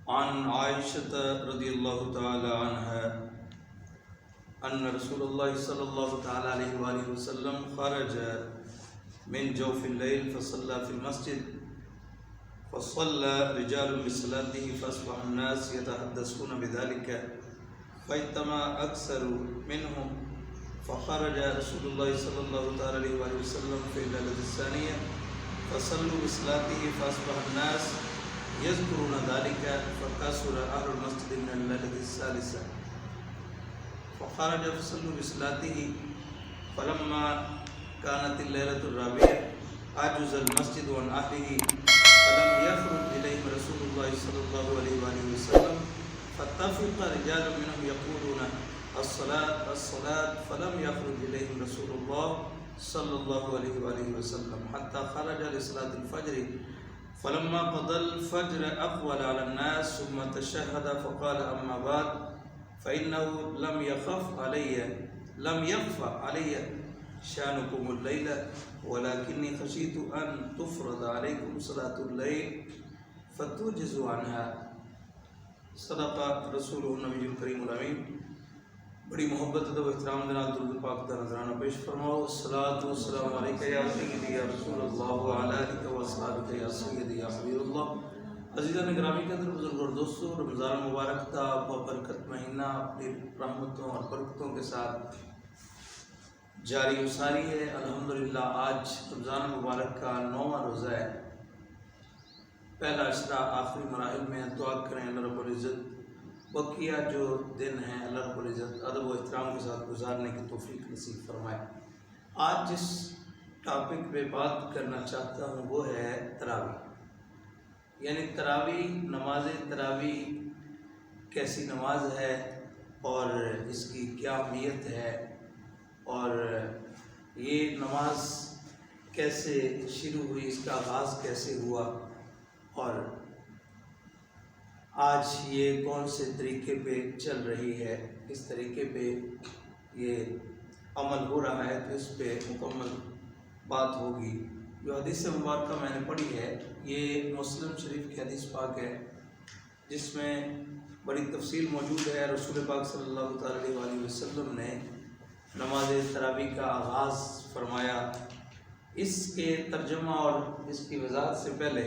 عن عائشة رضي الله تعالى عنها أن رسول الله صلى الله تعالى عليه وآله وسلم خرج من جوف الليل فصلى في المسجد فصلى رجال بصلاته فأصبح الناس يتحدثون بذلك فاجتمع أكثر منهم فخرج رسول الله صلى الله تعالى عليه وآله وسلم في الليلة الثانية فصلوا بصلاته فأصبح الناس يذكرون ذلك فكسر أهل المسجد من الليلة الثالثة فخرج فصلوا بصلاته فلما كانت الليلة الرابعة عجز المسجد عن أهله فلم يخرج إليهم رسول الله صلى الله عليه وآله وسلم فاتفق رجال منهم يقولون الصلاة الصلاة فلم يخرج إليهم رسول الله صلى الله عليه وآله وسلم حتى خرج لصلاة الفجر فلما قضى الفجر أقبل على الناس ثم تشهد فقال أما بعد فإنه لم يخفى علي شأنكم الليلة ولكني خشيت أن تفرض عليكم صلاة الليل فتوجزوا عنها صدق رسوله النبی الکریم الامین۔ بڑی محبت و احترام کے نال درود پاک کا نذرانہ پیش فرماؤ۔ الصلاۃ والسلام علیک یا سیدی یا رسول اللہ وعلی آلک و اصحابک یا سیدی یا حبیب اللہ۔ عزیزان گرامی قدر، بزرگ اور دوستو، رمضان مبارک کا بابرکت مہینہ اپنی رحمتوں اور برکتوں کے ساتھ جاری و ساری ہے۔ الحمدللہ آج رمضان مبارک کا 9واں روزہ ہے، پہلا عشرہ آخری مراحل میں۔ دعا کریں اللہ رب العزت بقیہ جو دن ہیں اللہ رب العزت ادب و احترام کے ساتھ گزارنے کی توفیق نصیب فرمائے۔ آج جس ٹاپک پہ بات کرنا چاہتا ہوں وہ ہے تراویح، یعنی تراویح، نماز تراویح کیسی نماز ہے اور اس کی کیا اہمیت ہے اور یہ نماز کیسے شروع ہوئی، اس کا آغاز کیسے ہوا اور آج یہ کون سے طریقے پہ چل رہی ہے، کس طریقے پہ یہ عمل ہو رہا ہے، تو اس پہ مکمل بات ہوگی۔ جو حدیث مبارکہ میں نے پڑھی ہے یہ مسلم شریف کی حدیث پاک ہے، جس میں بڑی تفصیل موجود ہے۔ رسول پاک صلی اللہ تعالی علیہ وآلہ وسلم نے نماز تراویح کا آغاز فرمایا۔ اس کے ترجمہ اور اس کی وضاحت سے پہلے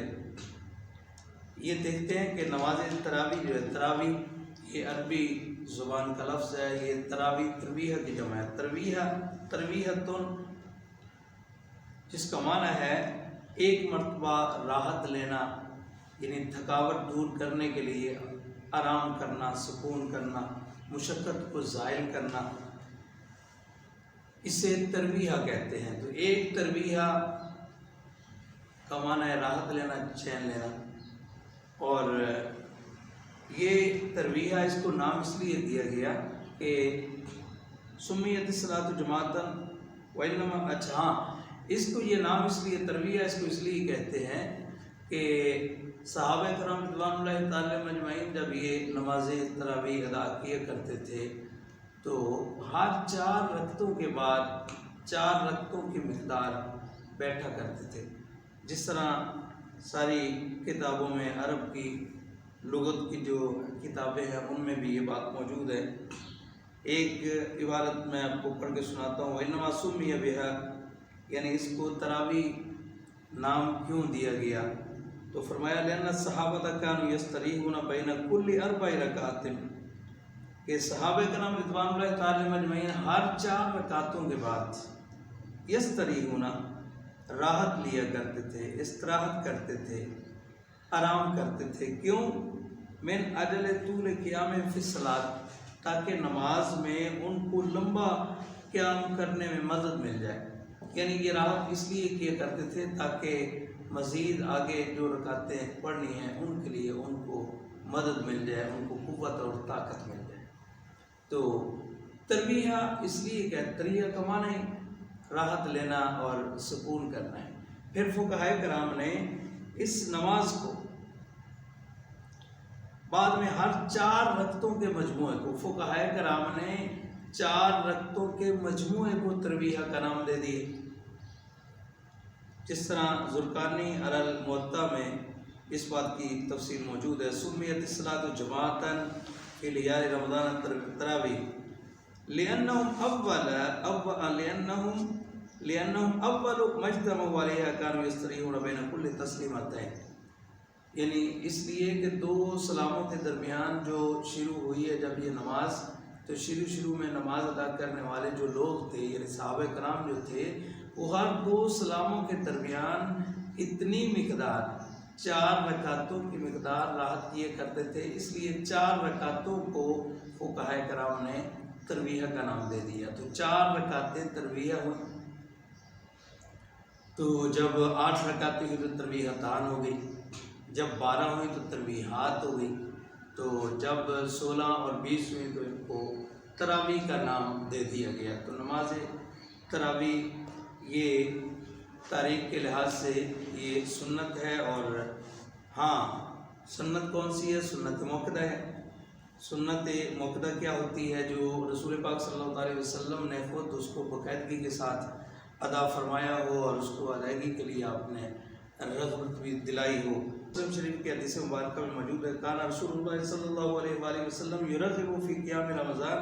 یہ دیکھتے ہیں کہ نماز تراویح جو ہے، تراویح یہ عربی زبان کا لفظ ہے، یہ تراویح ترویہ کی جمع ہے۔ ترویحتن جس کا معنی ہے ایک مرتبہ راحت لینا، یعنی تھکاوٹ دور کرنے کے لیے آرام کرنا، سکون کرنا، مشقت کو زائل کرنا، اسے ترویہ کہتے ہیں۔ تو ایک ترویہ کا معنی ہے راحت لینا، چین لینا، اور یہ ترویہ اس کو نام اس لیے دیا گیا کہ سمیت الصلاۃ جماعتاً وانما، ہاں اس کو یہ نام اس لیے ترویہ اس کو اس لیے کہتے ہیں کہ صحابہ کرام رضوان اللہ تعالی مجمعین جب یہ نماز تراویح ادا کیا کرتے تھے تو ہر 4 رکعتوں کے بعد 4 رکعتوں کی مقدار بیٹھا کرتے تھے۔ جس طرح ساری کتابوں میں عرب کی لغت کی جو کتابیں ہیں ان میں بھی یہ بات موجود ہے۔ ایک عبارت میں آپ کو پڑھ کے سناتا ہوں۔ وَإِنَّمَا سُمِّيَ بِهَا، یعنی اس کو تراویح نام کیوں دیا گیا؟ تو فرمایا لأن الصحابة كانوا يستريحون بين كل 4 ركعات، کہ صحابہ کرام رضوان اللہ تعالی مجمعین ہر 4 رکعتوں کے بعد یستریحون راحت لیا کرتے تھے، استراحت کرتے تھے، آرام کرتے تھے۔ کیوں؟ من اجل طول قیام فی الصلاۃ، تاکہ نماز میں ان کو لمبا قیام کرنے میں مدد مل جائے۔ یعنی یہ راحت اس لیے کیا کرتے تھے تاکہ مزید آگے جو رکعتیں پڑھنی ہیں ان کے لیے ان کو مدد مل جائے، ان کو قوت اور طاقت مل جائے۔ تو ترویہ اس لیے کہ ترویہ کا معنی راحت لینا اور سکون کرنا ہے۔ پھر فقہاء کرام نے اس نماز کو بعد میں ہر 4 رکعتوں کے مجموعے کو، فقہاء کرام نے 4 رکعتوں کے مجموعے کو ترویہ کا نام دے دیے۔ جس طرح زرقانی علی الموطا میں اس بات کی تفصیل موجود ہے۔ سمیت الصلاۃ جماعتاً فی لیال رمضان التراویح لأنهم اول ما اجتمعوا علیہا كانوا یستریحون بین کل تسلیمتین، یعنی اس لیے کہ دو سلاموں کے درمیان جو شروع ہوئی ہے جب یہ نماز، تو شروع میں نماز ادا کرنے والے جو لوگ تھے یعنی صحابہ کرام جو تھے وہ ہر دو سلاموں کے درمیان اتنی مقدار 4 رکعتوں کی مقدار راحت کیے کرتے تھے، اس لیے 4 رکعتوں کو فقہاء کرام نے ترویح کا نام دے دیا۔ تو 4 رکعتیں ترویح ہوئی، تو جب 8 رکعتیں ہوئی تو ترویحتان ہو گئی، جب 12 ہوئی تو ترویحات ہو گئی، تو جب 16 اور 20 ہوئی تو ان کو تراویح کا نام دے دیا گیا۔ تو نماز تراویح یہ تاریخ کے لحاظ سے یہ سنت ہے، اور ہاں سنت کون سی ہے؟ سنت موقدہ ہے۔ سنت موقدہ کیا ہوتی ہے؟ جو رسول پاک صلی اللہ علیہ وسلم نے خود اس کو باقاعدگی کے ساتھ ادا فرمایا ہو اور اس کو ادائیگی کے لیے آپ نے رغبت بھی دلائی ہو۔ مسلم شریف کی حدیث مبارکہ میں موجود ہے، کان رسول اللہ صلی اللہ علیہ وآلہ وسلم یرغب فی قیام رمضان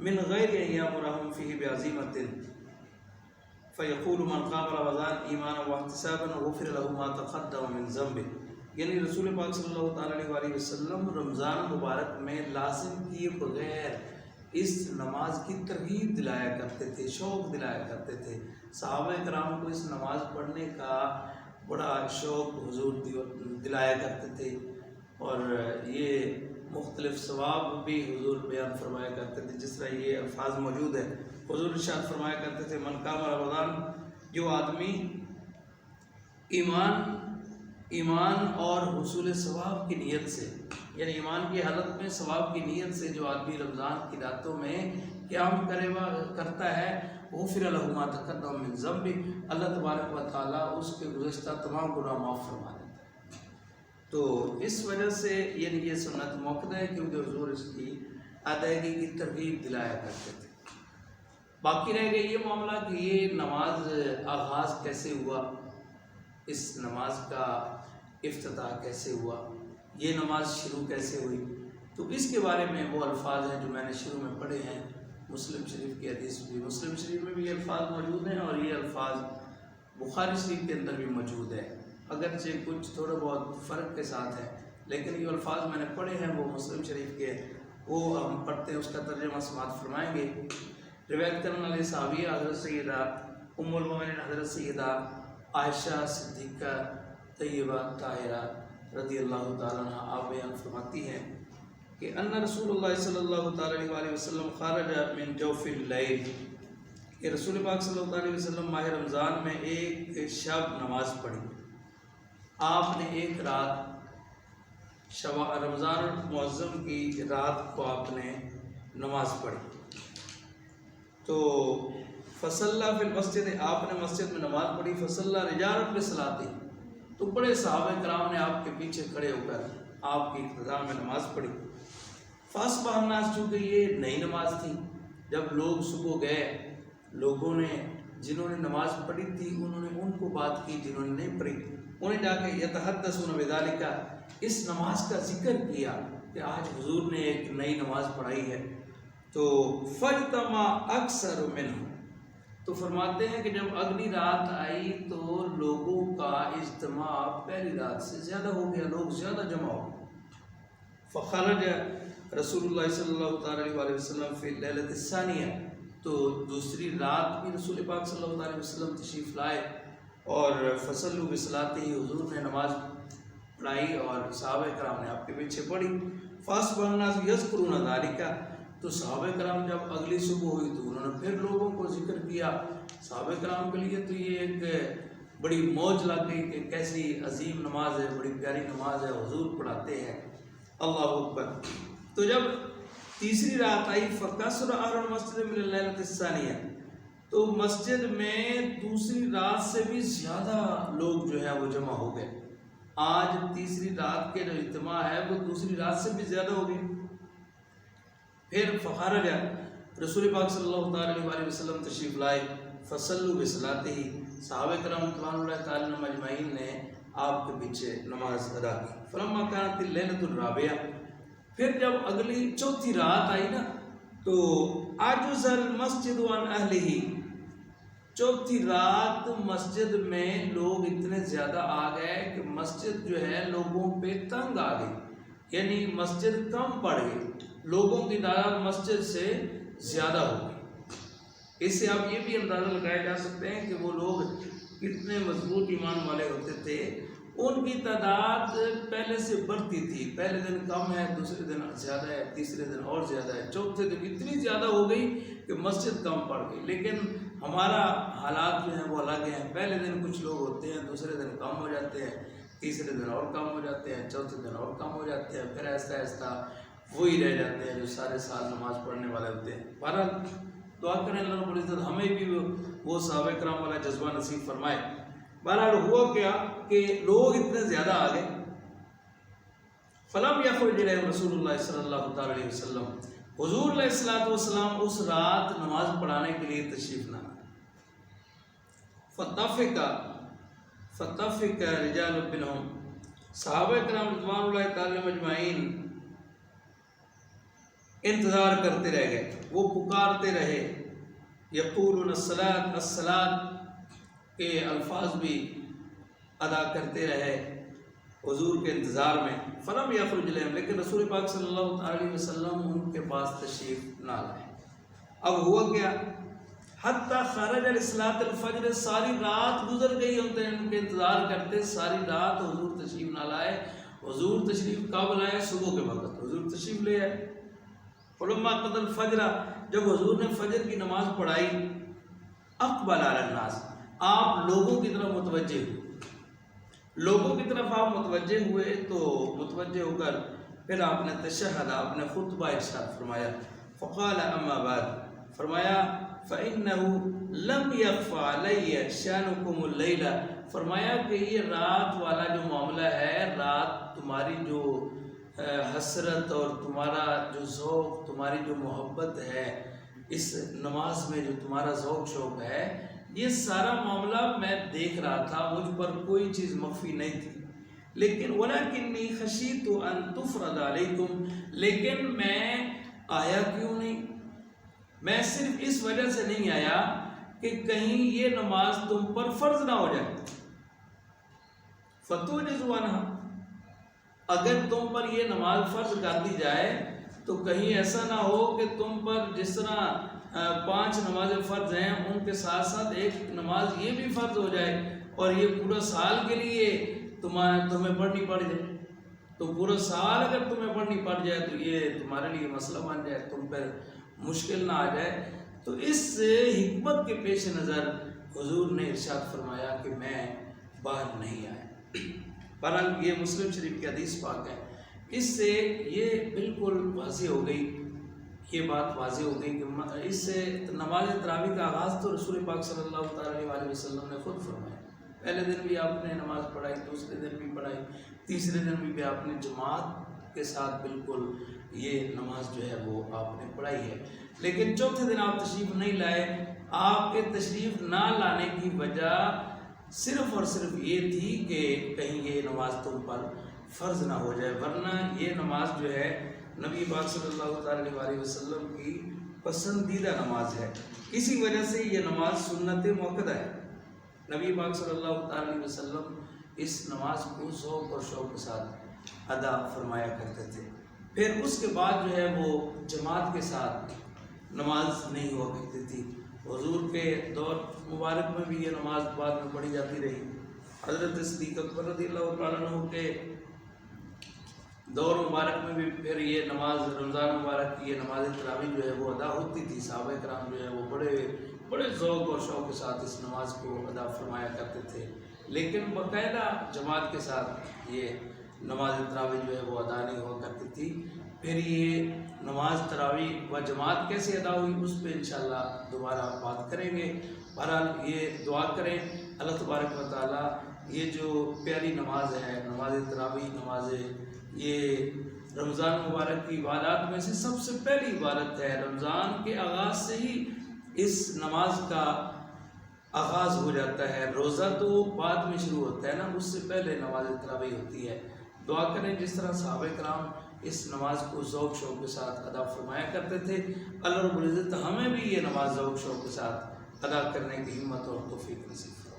من غیر ان یامرہم فیہ بعزیمۃ فیقول من قام رمضان ایمانا واحتسابا غفر له ما تقدم من ذنبہ، یعنی رسول پاک صلی اللہ تعالیٰ علیہ وآلہ وسلم رمضان مبارک میں لازم کیے بغیر اس نماز کی ترغیب دلایا کرتے تھے، شوق دلایا کرتے تھے۔ صحابہ کرام کو اس نماز پڑھنے کا بڑا شوق حضور دلایا کرتے تھے، اور یہ مختلف ثواب بھی حضور بیان فرمایا کرتے تھے۔ جس طرح یہ الفاظ موجود ہے، حضور ارشاد فرمایا کرتے تھے من قام رمضان، جو آدمی ایمان اور حصول ثواب کی نیت سے، یعنی ایمان کی حالت میں ثواب کی نیت سے جو آدمی رمضان کی راتوں میں قیام کرتا ہے، غفر له ما تقدم من ذنبہ، اللہ تبارک و تعالیٰ اس کے گزشتہ تمام گناہ معاف فرما دیتا ہے۔ تو اس وجہ سے یعنی یہ سنت موقدہ ہے، کیونکہ حضور اس کی ادائیگی کی ترغیب دلایا کرتے تھے۔ باقی رہ گیا یہ معاملہ کہ یہ نماز آغاز کیسے ہوا، اس نماز کا افتتاح کیسے ہوا، یہ نماز شروع کیسے ہوئی، تو اس کے بارے میں وہ الفاظ ہیں جو میں نے شروع میں پڑھے ہیں۔ مسلم شریف کی حدیث بھی، مسلم شریف میں بھی یہ الفاظ موجود ہیں، اور یہ الفاظ بخاری شریف کے اندر بھی موجود ہے، اگرچہ کچھ تھوڑا بہت فرق کے ساتھ ہے، لیکن یہ الفاظ میں نے پڑھے ہیں وہ مسلم شریف کے، وہ ہم پڑھتے ہیں، اس کا ترجمہ سماعت فرمائیں گے۔ روایت کرنے والے صحابیہ حضرت سیدہ ام المؤمنین حضرت سیدہ عائشہ صدیقہ طیبہ طاہرہ رضی اللہ تعالیٰ عنہ، آپ بیان فرماتی ہیں کہ ان رسول اللہ صلی اللہ تعالیٰ علیہ وسلم خارج من جوف اللیل، کہ رسول پاک صلی اللہ علیہ وسلم ماہ رمضان میں ایک شب نماز پڑھی۔ آپ نے ایک رات رمضان المعظم کی رات کو آپ نے نماز پڑھی، تو فصلی فی المسجد، آپ نے مسجد میں نماز پڑھی، فصلی رجال بصلاۃ، تو بڑے صحابہ کرام نے آپ کے پیچھے کھڑے ہو کر آپ کی اقتداء میں نماز پڑھی۔ فاصبح الناس، چونکہ یہ نئی نماز تھی، جب لوگ صبح گئے، لوگوں نے جنہوں نے نماز پڑھی تھی انہوں نے ان کو بات کی، جنہوں نے نہیں پڑھی انہیں جا کے یتحدثون بذالک، اس نماز کا ذکر کیا کہ آج حضور نے ایک نئی نماز پڑھائی ہے۔ تو فاجتمع اکثر منہم، تو فرماتے ہیں کہ جب اگلی رات آئی تو لوگوں کا اجتماع پہلی رات سے زیادہ ہو گیا، لوگ زیادہ جمع ہو گئے۔ فخرج رسول اللہ صلی اللہ تعالیٰ علیہ وسلم فی اللیلۃ الثانیہ، تو دوسری رات بھی رسول پاک صلی اللہ علیہ وسلم تشریف لائے، اور فصلوا بصلاۃہ، حضور نے نماز پڑھائی اور صحابہ کرام نے آپ کے پیچھے پڑھی۔ فاصبح الناس یذکرون ذالک، تو صحابہ کرام جب اگلی صبح ہوئی تو انہوں نے پھر لوگوں کو ذکر کیا۔ صحابہ کرام کے لیے تو یہ ایک بڑی موج لگ گئی کہ کیسی عظیم نماز ہے، بڑی پیاری نماز ہے، حضور پڑھاتے ہیں، اللہ اکبر۔ تو جب تیسری رات آئی فکثر اہل المسجد من اللیلۃ الثانیہ، تو مسجد میں دوسری رات سے بھی زیادہ لوگ جو ہے وہ جمع ہو گئے۔ آج تیسری رات کے جو اجتماع ہے وہ دوسری رات سے بھی زیادہ ہو گئی۔ پھر فخرج، رسول پاک صلی اللہ تعالیٰ علیہ وسلم تشریف لائے، فصلوا بصلاۃہ، صحابہ کرام رضوان اللہ تعالیٰ عنہم اجمعین نے آپ کے پیچھے نماز ادا کی۔ فلما كانت الليلة الرابعة، پھر جب اگلی چوتھی رات آئی نا تو عجز المسجد عن اہلہ، چوتھی رات مسجد میں لوگ اتنے زیادہ آ گئے کہ مسجد جو ہے لوگوں پہ تنگ آ گئی، یعنی مسجد کم پڑ گئی، لوگوں کی تعداد مسجد سے زیادہ ہو گئی۔ اس سے آپ یہ بھی اندازہ لگایا جا سکتے ہیں کہ وہ لوگ کتنے مضبوط ایمان والے ہوتے تھے، ان کی تعداد پہلے سے بڑھتی تھی، پہلے دن کم ہے، دوسرے دن زیادہ ہے، تیسرے دن اور زیادہ ہے، چوتھے دن اتنی زیادہ ہو گئی کہ مسجد کم پڑ گئی۔ لیکن ہمارا حالات جو ہیں وہ الگ ہیں، پہلے دن کچھ لوگ ہوتے ہیں، دوسرے دن کم ہو جاتے ہیں، تیسرے دن اور کم ہو جاتے ہیں، چوتھے دن اور کم ہو جاتے ہیں، پھر آہستہ آہستہ وہی رہ جاتے ہیں جو سارے سال نماز پڑھنے والے ہوتے ہیں۔ بہرحال دعا کریں اللہ رب العزت ہمیں بھی وہ صحابہ کرام والا جذبہ نصیب فرمائے۔ بہرحال ہوا کیا کہ لوگ اتنے زیادہ آ گئے، فلم یخرج الیہم رسول اللہ صلی اللہ تعالی علیہ وسلم، حضور علیہ الصلوۃ والسلام اس رات نماز پڑھانے کے لیے تشریف نہ لائے۔ فتفق رجال منہم، صحابہ کرام رضوان اللہ تعالی مجمعین انتظار کرتے رہ گئے، وہ پکارتے رہے، یقولون الصلاۃ الصلاۃ کے الفاظ بھی ادا کرتے رہے حضور کے انتظار میں۔ فلم یخرج الیہم، لیکن رسول پاک صلی اللہ علیہ وسلم ان کے پاس تشریف نہ لائے۔ اب ہوا کیا، حتیٰ خرج لصلاۃ الفجر، ساری رات گزر گئی ان کے انتظار کرتے، ساری رات حضور تشریف نہ لائے۔ حضور تشریف کب لائے؟ صبح کے وقت حضور تشریف لے آئے۔ فلما قضى الفجر، جب حضور نے فجر کی نماز پڑھائی، اقبل علی الناس، آپ لوگوں کی طرف متوجہ ہوئے، لوگوں کی طرف آپ متوجہ ہوئے تو متوجہ ہو کر پھر آپ نے تشہد، آپ نے خطبہ ارشاد فرمایا۔ فقال اما بعد، فرمایا فإنه لم يخف علی شأنکم اللیل، فرمایا کہ یہ رات والا جو معاملہ ہے، رات تمہاری جو حسرت اور تمہارا جو ذوق، تمہاری جو محبت ہے اس نماز میں، جو تمہارا ذوق شوق ہے، یہ سارا معاملہ میں دیکھ رہا تھا، مجھ پر کوئی چیز مخفی نہیں تھی۔ لیکن وَلَكِنِّي خَشِيتُ أَن تُفْرَضَ عَلَيْكُمْ، لیکن میں آیا کیوں نہیں؟ میں صرف اس وجہ سے نہیں آیا کہ کہیں یہ نماز تم پر فرض نہ ہو جائے۔ فَتُعْجِزُ عَنْهَا، اگر تم پر یہ نماز فرض کر دی جائے تو کہیں ایسا نہ ہو کہ تم پر جس طرح 5 نمازیں فرض ہیں ان کے ساتھ ساتھ ایک نماز یہ بھی فرض ہو جائے اور یہ پورا سال کے لیے تمہیں پڑھنی پڑ جائے، تو پورا سال اگر تمہیں پڑھنی پڑ جائے تو یہ تمہارے لیے مسئلہ بن جائے، تم پر مشکل نہ آ جائے۔ تو اس حکمت کے پیش نظر حضور نے ارشاد فرمایا کہ میں باہر نہیں آیا۔ بہرحال یہ مسلم شریف کی حدیث پاک ہے، اس سے یہ بالکل واضح ہو گئی، یہ بات واضح ہو گئی کہ اس سے نماز تراویح کا آغاز تو رسول پاک صلی اللہ تعالی علیہ وسلم نے خود فرمایا۔ پہلے دن بھی آپ نے نماز پڑھائی، دوسرے دن بھی پڑھائی، تیسرے دن بھی آپ نے جماعت کے ساتھ بالکل یہ نماز جو ہے وہ آپ نے پڑھائی ہے۔ لیکن چوتھے دن آپ تشریف نہیں لائے۔ آپ کے تشریف نہ لانے کی وجہ صرف اور صرف یہ تھی کہ کہیں یہ نماز تم پر فرض نہ ہو جائے، ورنہ یہ نماز جو ہے نبی پاک صلی اللہ تعالی علیہ وسلم کی پسندیدہ نماز ہے، اسی وجہ سے یہ نماز سنت موقدہ ہے۔ نبی پاک صلی اللہ تعالی علیہ وسلم اس نماز کو ذوق اور شوق کے ساتھ ادا فرمایا کرتے تھے۔ پھر اس کے بعد جو ہے وہ جماعت کے ساتھ نماز نہیں ہوا کرتی تھی۔ حضور کے دور مبارک میں بھی یہ نماز بعد میں پڑھی جاتی رہی۔ حضرت صدیق اکبر رضی اللہ تعالیٰ عنہ کے دور مبارک میں بھی پھر یہ نماز رمضان مبارک کی یہ نماز تراویح جو ہے وہ ادا ہوتی تھی۔ صحابہ کرام جو ہے وہ بڑے ذوق اور شوق کے ساتھ اس نماز کو ادا فرمایا کرتے تھے، لیکن باقاعدہ جماعت کے ساتھ یہ نماز تراویح جو ہے وہ ادا نہیں ہوا کرتی تھی۔ پھر یہ نماز تراویح و جماعت کیسے ادا ہوئی اس پہ انشاءاللہ دوبارہ بات کریں گے۔ بہرحال یہ دعا کریں اللہ تبارک و تعالیٰ یہ جو پیاری نماز ہے، نماز تراویح، نماز یہ رمضان مبارک کی عبادات میں سے سب سے پہلی عبادت ہے۔ رمضان کے آغاز سے ہی اس نماز کا آغاز ہو جاتا ہے. روزہ تو بعد میں شروع ہوتا ہے نا، اس سے پہلے نماز تراویح ہوتی ہے. دعا کریں جس طرح صحابہ کرام اس نماز کو ذوق شوق کے ساتھ ادا فرمایا کرتے تھے، اللہ رب العزت ہمیں بھی یہ نماز ذوق شوق کے ساتھ ادا کرنے کی ہمت اور توفیق نصیب فرمائے.